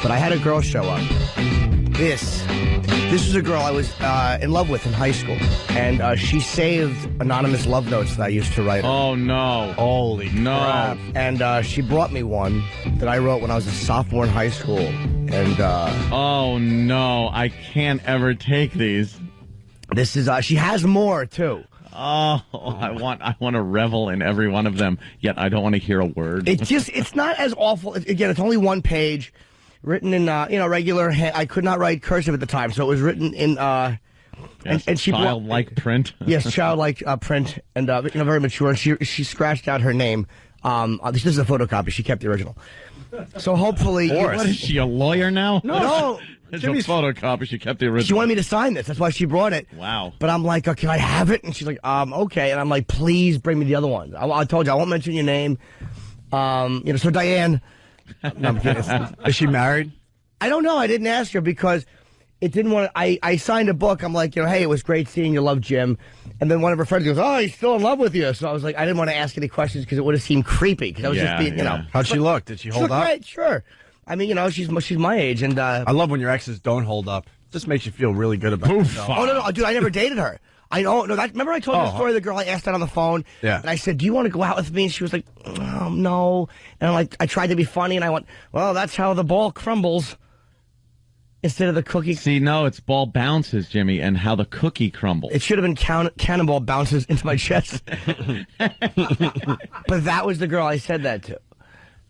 But I had a girl show up. This was a girl I was in love with in high school, and she saved anonymous love notes that I used to write her. Oh, no. Holy crap. And she brought me one that I wrote when I was a sophomore in high school. And oh, no. I can't ever take these. this is she has more too. Oh, I want to revel in every one of them, yet I don't want to hear a word. It's not as awful. Again, it's only one page, written in regular. I could not write cursive at the time, so it was written in yes, and she childlike print. Yes, childlike print, and very mature. And she scratched out her name. This is a photocopy. She kept the original. So hopefully, What is she, a lawyer now? No. It's a photocopy. She kept the original. She wanted me to sign this. That's why she brought it. Wow. But I'm like, can I have it? And she's like, okay. And I'm like, please bring me the other one. I told you I won't mention your name. So Diane. No, I'm kidding. Is she married? I don't know. I didn't ask her because it didn't want. I signed a book. I'm like, hey, it was great seeing you. Love, Jim. And then one of her friends goes, oh, he's still in love with you. So I was like, I didn't want to ask any questions because it would have seemed creepy. Because I was just being, How'd she look? Did she hold up? Great, sure. I mean, she's my age, and I love when your exes don't hold up. Just makes you feel really good about yourself. Oh no, dude, I never dated her. I know. No, remember I told you the story of the girl I asked out on the phone? Yeah. And I said, do you want to go out with me? And she was like, oh, no. And I tried to be funny, and I went, well, that's how the ball crumbles instead of the cookie. See, no, it's ball bounces, Jimmy, and how the cookie crumbles. It should have been cannonball bounces into my chest. But that was the girl I said that to.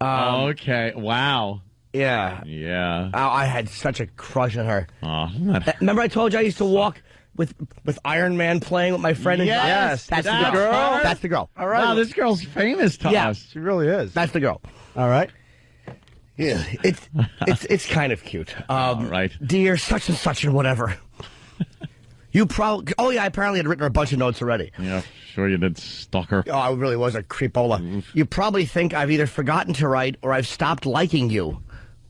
Okay, wow. Yeah. Yeah. Oh, I had such a crush on her. Oh, Remember I told you I used to walk with Iron Man playing with my friend? Yes, that's the that's girl. her. That's the girl. All right. Wow, this girl's famous to us. She really is. That's the girl. All right. Yeah, it's kind of cute. All right. Dear such and such and whatever. You probably... Oh, yeah, I apparently had written her a bunch of notes already. Yeah, sure you did, stalker. Oh, I really was a creepola. You probably think I've either forgotten to write or I've stopped liking you.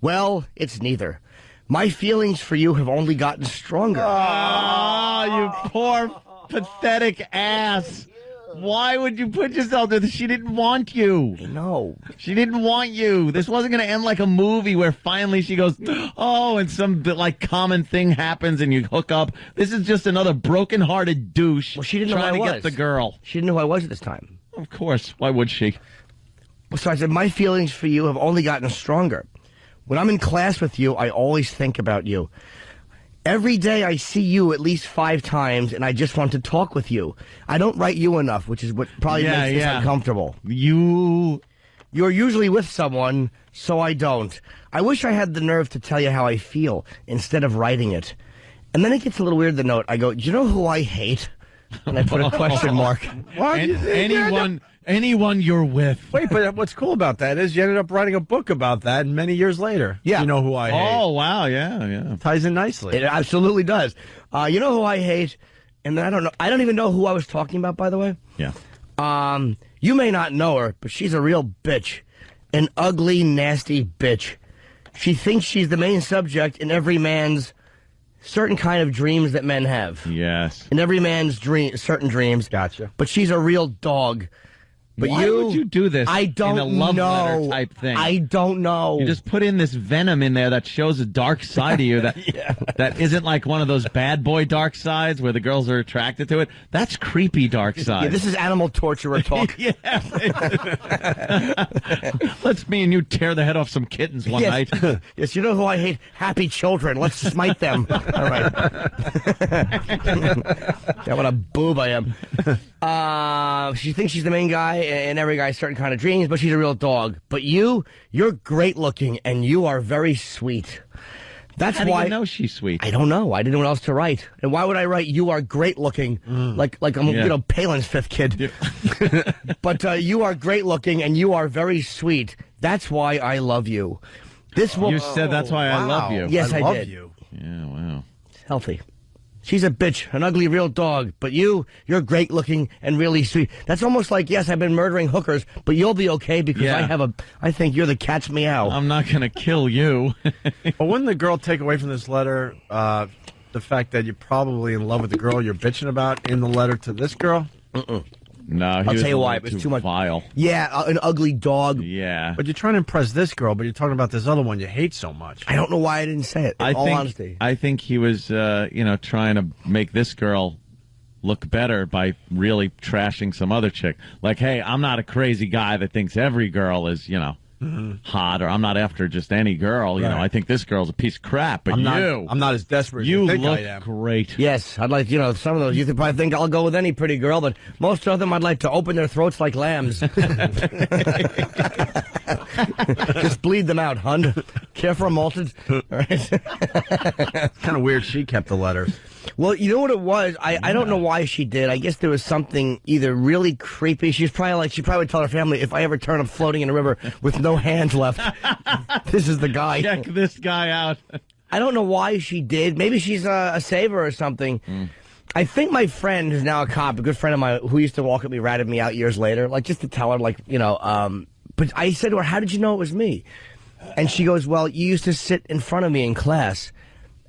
Well, it's neither. My feelings for you have only gotten stronger. Oh, you poor, pathetic ass. Why would you put yourself there? She didn't want you. No. She didn't want you. This wasn't going to end like a movie where finally she goes, oh, and some common thing happens and you hook up. This is just another broken-hearted douche Well, she didn't know trying who I to was. get the girl. She didn't know who I was at this time. Of course. Why would she? So I said, my feelings for you have only gotten stronger. When I'm in class with you, I always think about you. Every day I see you at least 5 times, and I just want to talk with you. I don't write you enough, which is what probably makes this uncomfortable. You're usually with someone, so I don't. I wish I had the nerve to tell you how I feel instead of writing it. And then it gets a little weird, the note. I go, do you know who I hate? And I put a question mark. What? Anyone you're with. Wait, but what's cool about that is you ended up writing a book about that many years later. Yeah. You know who I hate. Oh, wow, yeah. Ties in nicely. It absolutely does. You know who I hate? And then I don't know. I don't even know who I was talking about, by the way. Yeah. You may not know her, but she's a real bitch. An ugly, nasty bitch. She thinks she's the main subject in every man's certain kind of dreams that men have. Yes. In every man's certain dreams. Gotcha. But she's a real dog. But Why would you do this I don't in a love know. letter type thing? I don't know. You just put in this venom in there that shows a dark side of you that that isn't like one of those bad boy dark sides where the girls are attracted to it. That's creepy dark side. Yeah, this is animal torturer talk. Yeah. Let's me and you tear the head off some kittens one night. Yes, you know who I hate? Happy children. Let's smite them. All right. Yeah, what a boob I am. She thinks she's the main guy and every guy's certain kind of dreams, but she's a real dog. But you're great looking and you are very sweet. That's How why do you know she's sweet? I don't know. I didn't know what else to write. And why would I write you are great looking like I'm Palin's 5th kid. Yeah. But you are great looking and you are very sweet. That's why I love you. You said that's why I love you. Yes, I love did. you. Yeah, wow. It's healthy. She's a bitch, an ugly real dog. But you're great looking and really sweet. That's almost like, yes, I've been murdering hookers, but you'll be okay because I think you're the cat's meow. I'm not going to kill you. But wouldn't the girl take away from this letter the fact that you're probably in love with the girl you're bitching about in the letter to this girl? No, I'll tell you why. It was too much. Vile. Yeah, an ugly dog. Yeah. But you're trying to impress this girl, but you're talking about this other one you hate so much. I don't know why I didn't say it, in all honesty. I think he was, trying to make this girl look better by really trashing some other chick. Like, hey, I'm not a crazy guy that thinks every girl is, hot, or I'm not after just any girl. You know, I think this girl's a piece of crap. But I'm not as desperate as you think look I am. great. Yes, I'd like, some of those, you could probably think I'll go with any pretty girl, but most of them I'd like to open their throats like lambs. Just bleed them out, hun. Care for a malted? All right. It's kind of weird she kept the letters. Well, you know what it was? I don't know why she did. I guess there was something either really creepy. She probably would tell her family, if I ever turn up floating in a river with no hands left, this is the guy. Check this guy out. I don't know why she did. Maybe she's a saver or something. I think my friend, who's now a cop, a good friend of mine, who used to walk with me, ratted me out years later, like just to tell her, but I said to her, how did you know it was me? And she goes, well, you used to sit in front of me in class.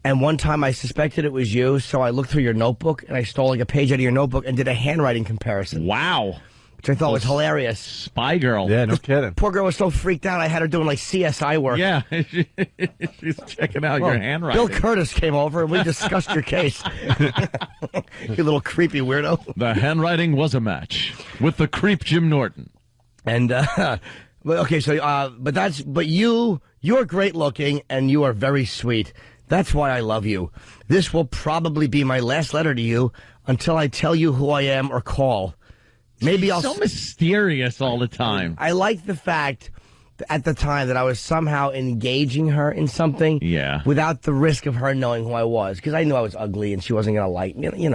And one time I suspected it was you, so I looked through your notebook, and I stole like a page out of your notebook and did a handwriting comparison. Wow. Which I thought was hilarious. Spy girl. Yeah, no kidding. Poor girl was so freaked out, I had her doing like CSI work. Yeah, she's checking out your handwriting. Bill Curtis came over, and we discussed your case. You little creepy weirdo. The handwriting was a match with the creep Jim Norton. And, but you're great looking, and you are very sweet. That's why I love you. This will probably be my last letter to you until I tell you who I am or call. Maybe I'll. So mysterious all the time. I like the fact at the time that I was somehow engaging her in something. Yeah. Without the risk of her knowing who I was, because I knew I was ugly and she wasn't gonna like me.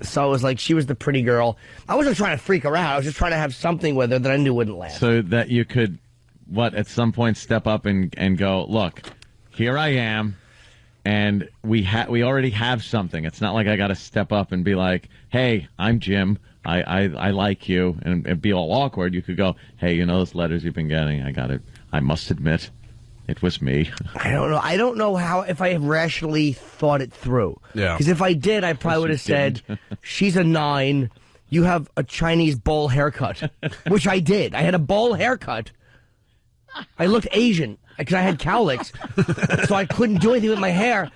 So it was like she was the pretty girl. I wasn't trying to freak her out. I was just trying to have something with her that I knew wouldn't last. So that you could, at some point step up and go, look, here I am. And we already have something. It's not like I got to step up and be like, hey, I'm Jim. I like you. And be all awkward. You could go, hey, those letters you've been getting, I must admit, it was me. I don't know. I don't know if I rationally thought it through. Yeah. Because if I did, I probably would have said, she's a 9. You have a Chinese bowl haircut. Which I did. I had a bowl haircut. I looked Asian because I had cowlicks, so I couldn't do anything with my hair.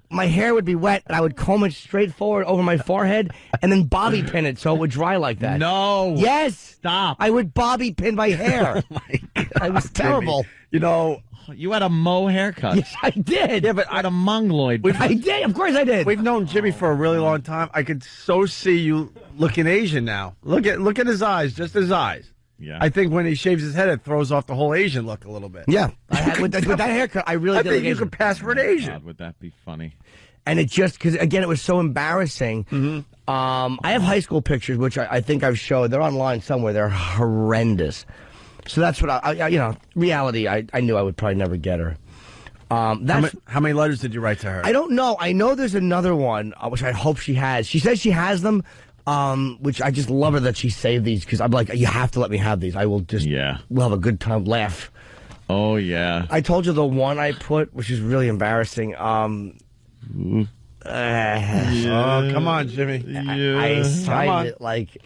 My hair would be wet, and I would comb it straight forward over my forehead, and then bobby pin it so it would dry like that. No. Yes. Stop. I would bobby pin my hair. Oh my God. I was terrible. You had a Mo haircut. Yes, I did. Yeah, but I had a mongoloid. I did. Of course I did. We've known Jimmy for a really long time. I could so see you looking Asian now. Look at his eyes, just his eyes. Yeah. I think when he shaves his head, it throws off the whole Asian look a little bit. Yeah. With that haircut, I really did. I think you could pass for an Asian. God, would that be funny? And it just, because again, it was so embarrassing. Mm-hmm. I have high school pictures, which I think I've showed. They're online somewhere. They're horrendous. So that's what reality, I knew I would probably never get her. How many letters did you write to her? I don't know. I know there's another one, which I hope she has. She says she has them. Which I just love her that she saved these, because I'm like, you have to let me have these. I will just, we'll have a good time, laugh. Oh, yeah. I told you the one I put, which is really embarrassing. Oh, come on, Jimmy. I signed it like,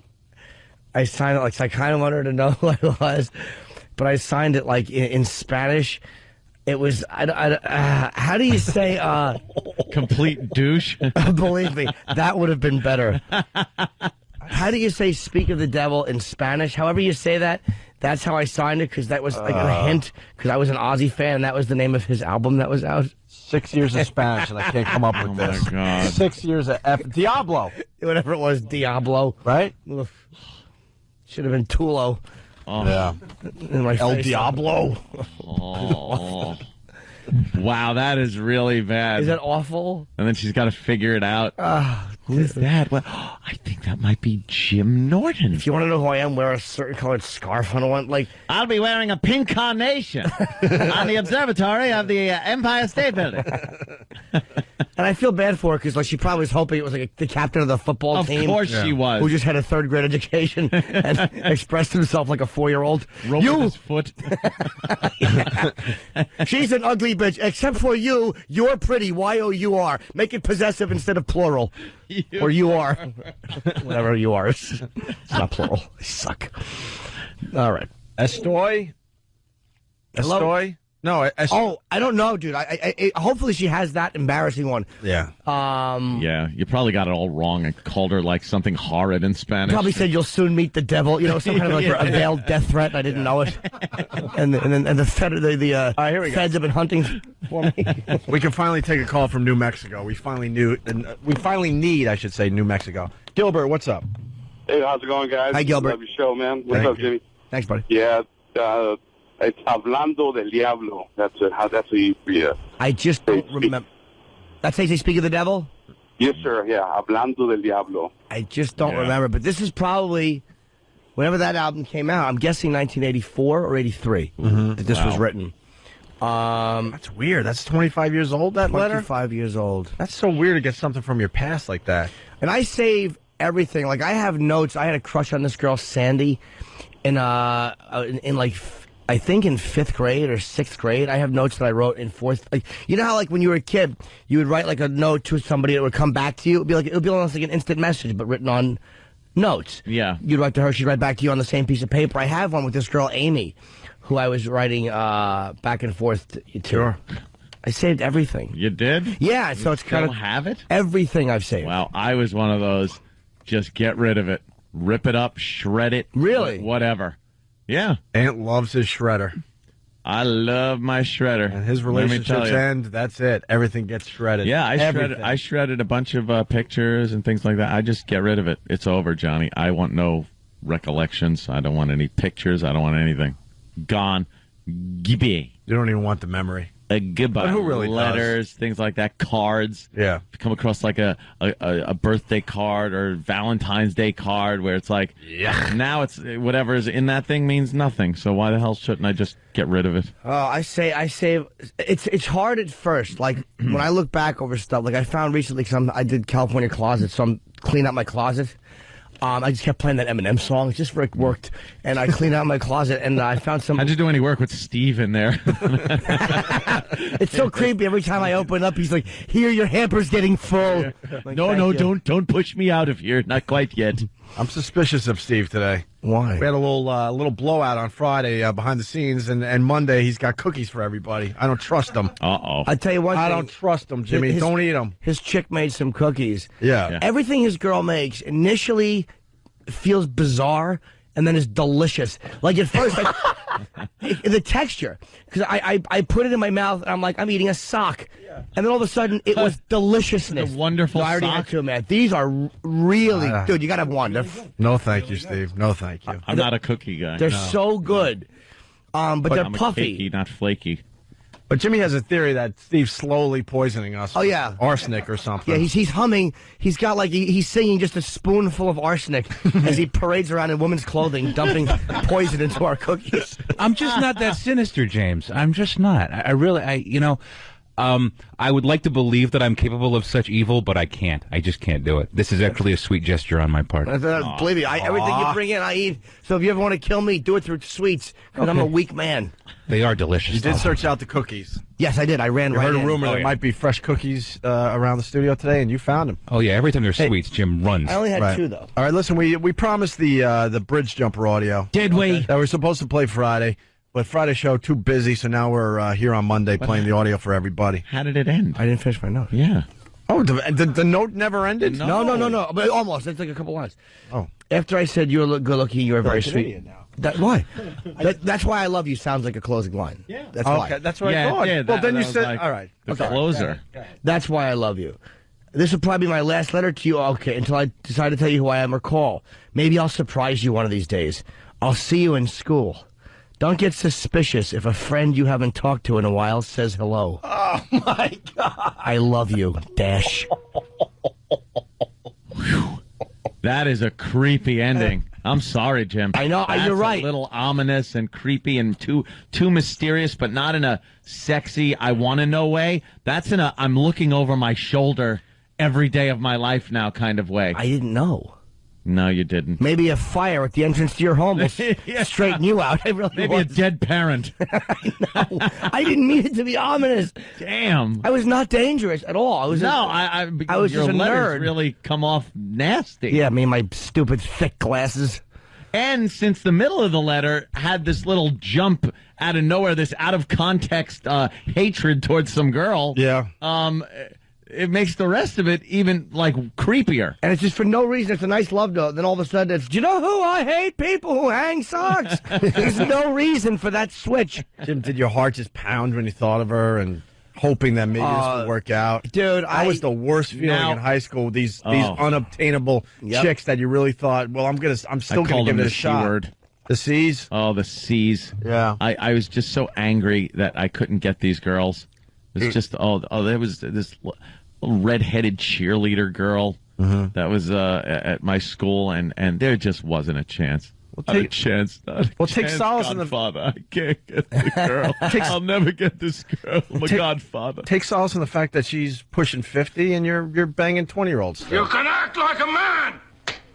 so I kind of wanted her to know who I was, but I signed it like in Spanish. It was, how do you say, complete douche? Believe me, that would have been better. How do you say speak of the devil in Spanish? However you say that, that's how I signed it, because that was like a hint, because I was an Ozzy fan, and that was the name of his album that was out. 6 years of Spanish, and I can't come up with this. Oh, my God. 6 years of Diablo. Whatever it was, Diablo. Right? Should have been Tulo. Oh. Yeah. In my El face. Diablo. Oh. Wow, that is really bad. Is that awful? And then she's got to figure it out. Who is that? Well, I think that might be Jim Norton. If you want to know who I am, wear a certain colored scarf on one. Like, I'll be wearing a pink carnation on the observatory of the Empire State Building. And I feel bad for her because like she probably was hoping it was like the captain of the football team. Of course she was. Who just had a third grade education and expressed himself like a 4-year-old. Rolled with his foot. She's an ugly bitch. Except for you, you're pretty. Y-O-U-R. Make it possessive instead of plural. Or you are. Whatever you are. It's not plural. They suck. All right. Estoy? Hello? Estoy? No, Oh, I don't know, dude. I hopefully she has that embarrassing one. Yeah. Yeah, you probably got it all wrong and called her like something horrid in Spanish. Probably said you'll soon meet the devil. You know, some kind of like a veiled death threat. I didn't know it. And the feds have been hunting for me. We can finally take a call from New Mexico. We finally need, I should say, New Mexico. Gilbert, what's up? Hey, how's it going, guys? Hi, Gilbert. Love your show, man. What's up, Jimmy? Thanks, buddy. Yeah, it's Hablando del Diablo. That's how you I just don't remember. That's how you speak of the devil? Yes, sir. Yeah, Hablando del Diablo. I just don't remember. But this is probably, whenever that album came out, I'm guessing 1984 or 83 that this was written. That's weird. That's 25 years old, that letter? 25 years old. That's so weird to get something from your past like that. And I save everything. Like, I have notes. I had a crush on this girl, Sandy, in like, I think in 5th grade or 6th grade. I have notes that I wrote in 4th. Like, you know how, like, when you were a kid, you would write, like, a note to somebody that would come back to you? It would be almost like an instant message, but written on notes. Yeah. You'd write to her. She'd write back to you on the same piece of paper. I have one with this girl, Amy, who I was writing back and forth to. Sure. I saved everything. You did? Yeah, so it's kind Still of have it? everything I've saved. Wow, I was one of those. Just get rid of it, rip it up, shred it. Really? Whatever. Yeah, Ant loves his shredder. I love my shredder. And his Let me relationships tell you. end, that's it. Everything gets shredded. Yeah, Everything. I shredded a bunch of pictures and things like that. I just get rid of it. It's over, Johnny. I want no recollections. I don't want any pictures. I don't want anything. Gone. Gibby. You don't even want the memory. Goodbye. But who really does? Letters, things like that, cards. Yeah. If you come across like a birthday card or Valentine's Day card where it's like, now it's whatever is in that thing means nothing. So why the hell shouldn't I just get rid of it? Oh, I save. It's hard at first. Like when I look back over stuff, like I found recently, because I did California Closet, so I'm cleaning out my closet. I just kept playing that Eminem song. It just worked. And I cleaned out my closet, and I found some... How'd you do any work with Steve in there? It's so creepy. Every time I open up, he's like, here, your hamper's getting full. Like, No, "Thank you." don't push me out of here. Not quite yet. I'm suspicious of Steve today. Why? We had a little blowout on Friday behind the scenes, and Monday he's got cookies for everybody. I don't trust him. Uh-oh. I tell you one thing. I don't trust him, Jimmy. Don't eat them. His chick made some cookies. Yeah. Everything his girl makes initially feels bizarre and then is delicious. Like at first, the texture, because I put it in my mouth and I'm like, I'm eating a sock. And then all of a sudden, it was deliciousness. A wonderful No, I already sock. had two, man. These are really, dude, you got to have one. No, thank you, Steve. No, thank you. I'm not a cookie guy. They're so good. But they're I'm puffy. a cakey, not flaky. But Jimmy has a theory that Steve's slowly poisoning us. Oh, with yeah. arsenic or something. Yeah, he's humming. He's got like he's singing just a spoonful of arsenic as he parades around in women's clothing, dumping poison into our cookies. I'm just not that sinister, James. I'm just not. I would like to believe that I'm capable of such evil, but I can't. I just can't do it. This is actually a sweet gesture on my part. Believe me, everything you bring in, I eat. So if you ever want to kill me, do it through sweets, because I'm a weak man. They are delicious. You did search out the cookies. Yes, I did. I ran You right heard a in. rumor Oh, there yeah. might be fresh cookies around the studio today, and you found them. Oh, yeah. Every time there's sweets, Jim runs. I only had Right. two, though. All right, listen, we promised the bridge jumper audio. Did we? That we're supposed to play Friday, but Friday show too busy, so now we're here on Monday playing the audio for everybody. How did it end? I didn't finish my note. Yeah. Oh, the note never ended? No. But almost. It's like a couple lines. Oh. After I said you were good looking, you were very like an sweet. idiot now. Why? That's why I love you sounds like a closing line. Yeah. That's why. Okay, that's what I Yeah, thought. yeah, well, then that you was said, like all right. The Okay. closer. That's why I love you. This will probably be my last letter to you, okay, until I decide to tell you who I am or call. Maybe I'll surprise you one of these days. I'll see you in school. Don't get suspicious if a friend you haven't talked to in a while says hello. Oh, my God. I love you, Dash. That is a creepy ending. I'm sorry, Jim. I know, That's you're right. A little ominous and creepy and too mysterious, but not in a sexy, I want to know way. That's in a I'm looking over my shoulder every day of my life now kind of way. I didn't know. No, you didn't. Maybe a fire at the entrance to your home will Yeah. straighten you out. I really Maybe a was. dead parent. I didn't mean it to be ominous. Damn. I was not dangerous at all. I was I was your just a letters nerd. really come off nasty. Yeah, me and my stupid thick glasses. And since the middle of the letter had this little jump out of nowhere, this out of context hatred towards some girl. Yeah. It makes the rest of it even like creepier. And it's just for no reason. It's a nice love note. Then all of a sudden it's, do you know who I hate? People who hang socks. There's no reason for that switch. Jim, did your heart just pound when you thought of her and hoping that maybe this would work out? Dude, that was the worst feeling Now- in high school. These unobtainable chicks that you really thought, well, I'm still I gonna called give them it a the shot. C-word. The C's. Oh, the C's. Yeah. I was just so angry that I couldn't get these girls. It's just there was this red-headed cheerleader girl that was at my school, and there just wasn't a chance. Not a chance. take solace in the Godfather. I can't get the girl. I'll never get this girl. I'm a Godfather. Take solace in the fact that she's pushing 50 and you're banging 20-year-olds. You can act like a man.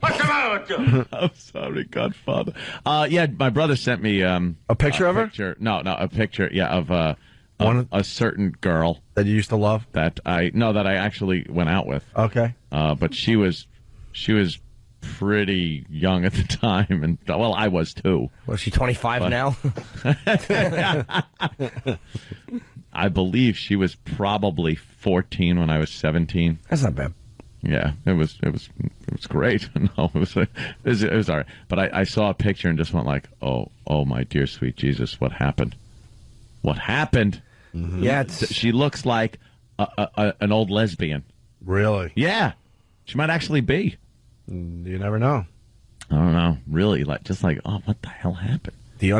What's the matter with you? I'm sorry, Godfather. Yeah, my brother sent me A picture of her? No, a picture. Yeah, of a certain girl That you used to love? that I actually went out with. Okay. But she was pretty young at the time, and well, I was too. Was she 25 now? I believe she was probably 14 when I was 17. That's not bad. Yeah, it was great. No, it was all right. But I saw a picture and just went like, oh my dear sweet Jesus, what happened? What happened? Yeah, it's, She looks like an old lesbian. Really? Yeah, she might actually be. You never know. I don't know. Really, what the hell happened? The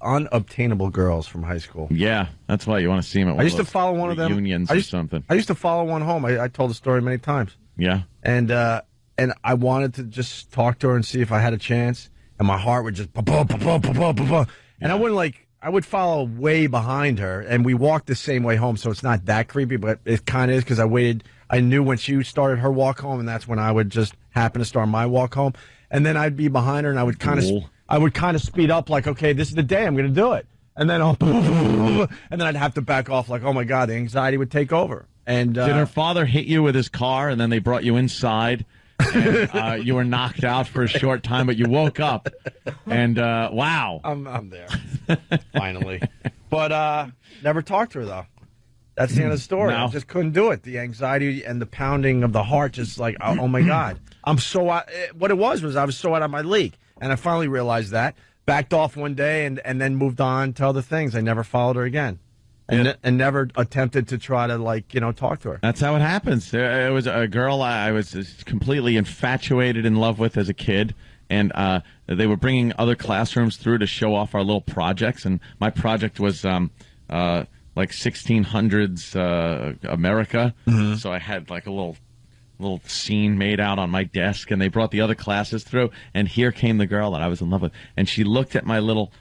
unobtainable girls from high school. Yeah, that's why you want to see him at one I used of to those follow one of them. reunions I or used, something. I used to follow one home. I told the story many times. Yeah. And I wanted to just talk to her and see if I had a chance. And my heart would just and I would follow way behind her, and we walked the same way home, so it's not that creepy, but it kind of is because I waited. I knew when she started her walk home, and that's when I would just happen to start my walk home, and then I'd be behind her, and I would kind of speed up, like, okay, this is the day I'm going to do it, and then and then I'd have to back off, like, oh my god, the anxiety would take over. And Did her father hit you with his car, and then they brought you inside? And you were knocked out for a short time, but you woke up, and wow. I'm there, finally. But never talked to her, though. That's the end of the story. No. I just couldn't do it. The anxiety and the pounding of the heart, just like, oh my God. I'm so out. What it was I was so out of my league. And I finally realized that. Backed off one day and then moved on to other things. I never followed her again. And never attempted to try to, talk to her. That's how it happens. It was a girl I was completely infatuated in love with as a kid, and they were bringing other classrooms through to show off our little projects, and my project was like 1600s America, so I had like a little scene made out on my desk, and they brought the other classes through, and here came the girl that I was in love with, and she looked at my little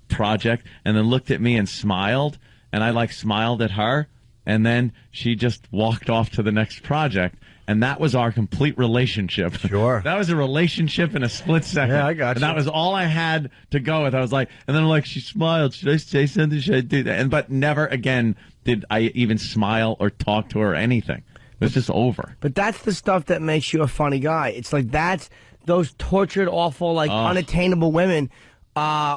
project, and then looked at me and smiled, and I smiled at her, and then she just walked off to the next project, and that was our complete relationship. Sure. That was a relationship in a split second. Yeah, I got And you. that was all I had to go with. I was like, and then I'm like, she smiled. Should I say something? Should I do that? But never again did I even smile or talk to her or anything. It was just over. but that's the stuff that makes you a funny guy. It's like those tortured, awful, unattainable women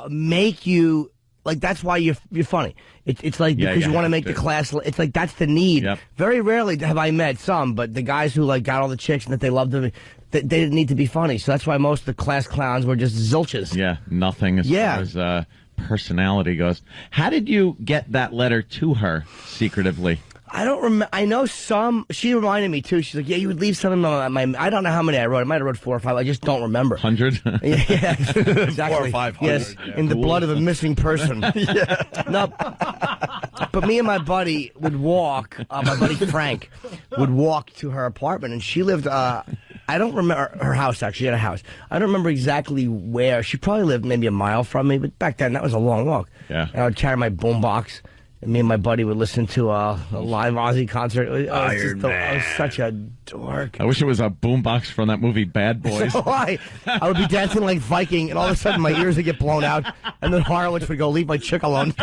make you. Like, that's why you're funny. It's like Yeah, because you you want to have make to. the class. It's like that's the need. Yep. Very rarely have I met some, but the guys who got all the chicks and that they loved them, they didn't need to be funny. So that's why most of the class clowns were just zilches. Yeah, nothing as far as personality goes. How did you get that letter to her secretively? I don't remember. I know some. She reminded me too. She's like, "Yeah, you would leave something on my." I don't know how many I wrote. I might have wrote 4 or 5. I just don't remember. 100? Yeah, exactly. 400 or 500. Yes, Yeah. in the blood of a missing person. Yeah. No, but me and my buddy would walk. My buddy Frank would walk to her apartment, and she lived I don't remember her house, actually. She had a house. I don't remember exactly where. She probably lived maybe a mile from me, but back then that was a long walk. Yeah. And I would carry my boombox, and me and my buddy would listen to a live Ozzy concert. I was such a dork. I wish it was a boombox from that movie Bad Boys. So I would be dancing like Viking, and all of a sudden my ears would get blown out, and then Horowitz would go, "Leave my chick alone."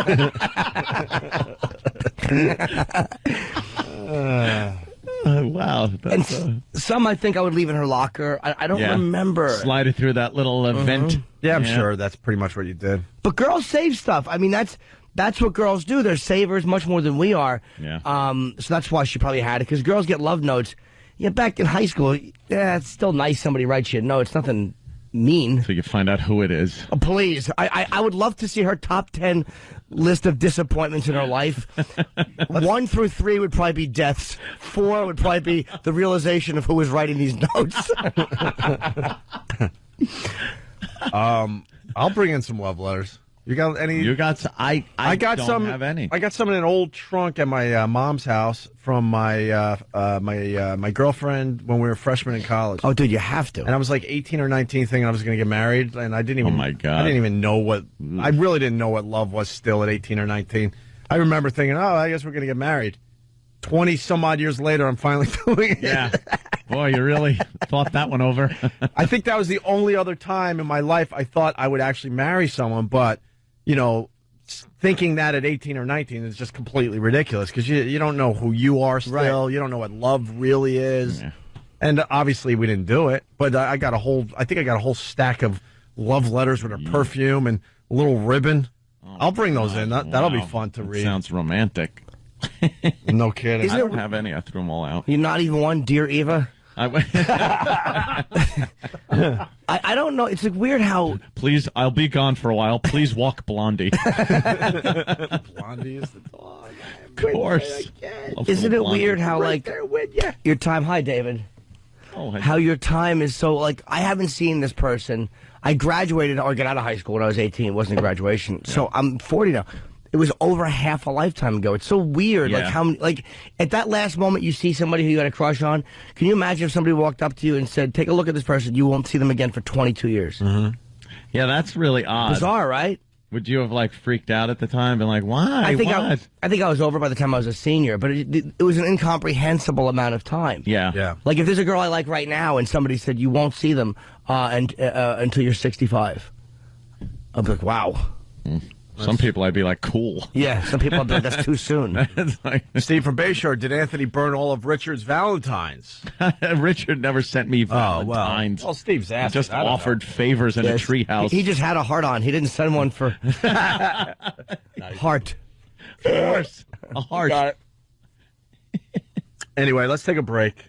Wow. And some I think I would leave in her locker. I don't remember. Slide it through that little vent. Yeah, I'm sure that's pretty much what you did. But girls save stuff. I mean, that's what girls do. They're savers much more than we are. Yeah. So that's why she probably had it, because girls get love notes. Yeah, back in high school, yeah, it's still nice somebody writes you a note. It's nothing mean. So you find out who it is. Oh, please. I would love to see her top 10 list of disappointments in her life. 1 through 3 would probably be deaths. 4 would probably be the realization of who was writing these notes. I'll bring in some love letters. You got any? You got some, I got don't some. have any. I got some in an old trunk at my mom's house from my my girlfriend when we were freshmen in college. Oh, dude, you have to. And I was like 18 or 19 thinking I was going to get married, and I didn't even. Oh my God. I didn't even know what. I really didn't know what love was still at 18 or 19. I remember thinking, oh, I guess we're going to get married. 20 some odd years later, I'm finally doing it. Yeah. Boy, you really thought that one over. I think that was the only other time in my life I thought I would actually marry someone, but, you know, thinking that at 18 or 19 is just completely ridiculous because you don't know who you are still. Right. You don't know what love really is. Yeah. And obviously we didn't do it, but I got a whole stack of love letters with a perfume and a little ribbon. Oh, I'll bring those in. That'll be fun to read. Sounds romantic. No kidding. I don't have any. I threw them all out. You're not even one, Dear Eva? I don't know. It's like weird how. Please, I'll be gone for a while. Please walk Blondie. Blondie is the dog. Of course. Isn't it weird how, like, your time. Hi, David. Oh, how your time is so, like, I haven't seen this person. I graduated or got out of high school when I was 18. It wasn't a graduation. Yeah. So I'm 40 now. It was over half a lifetime ago. It's so weird. Yeah. Like how many, like at that last moment you see somebody who you got a crush on. Can you imagine if somebody walked up to you and said, "Take a look at this person. You won't see them again for 22 years." Mm-hmm. Yeah, that's really odd. Bizarre, right? Would you have like freaked out at the time, been like, "Why? I think I was over by the time I was a senior, but it was an incomprehensible amount of time. Yeah. Like if there's a girl I like right now, and somebody said you won't see them until you're 65, I'll be like, "Wow." Mm. Some people I'd be like, cool. Yeah, some people I'd be like, that's too soon. Steve from Bayshore, did Anthony burn all of Richard's Valentines? Richard never sent me Valentines. Well, Steve's asked. He just offered favors in a treehouse. He just had a heart on. He didn't send one for heart. Of course. A heart. Anyway, let's take a break.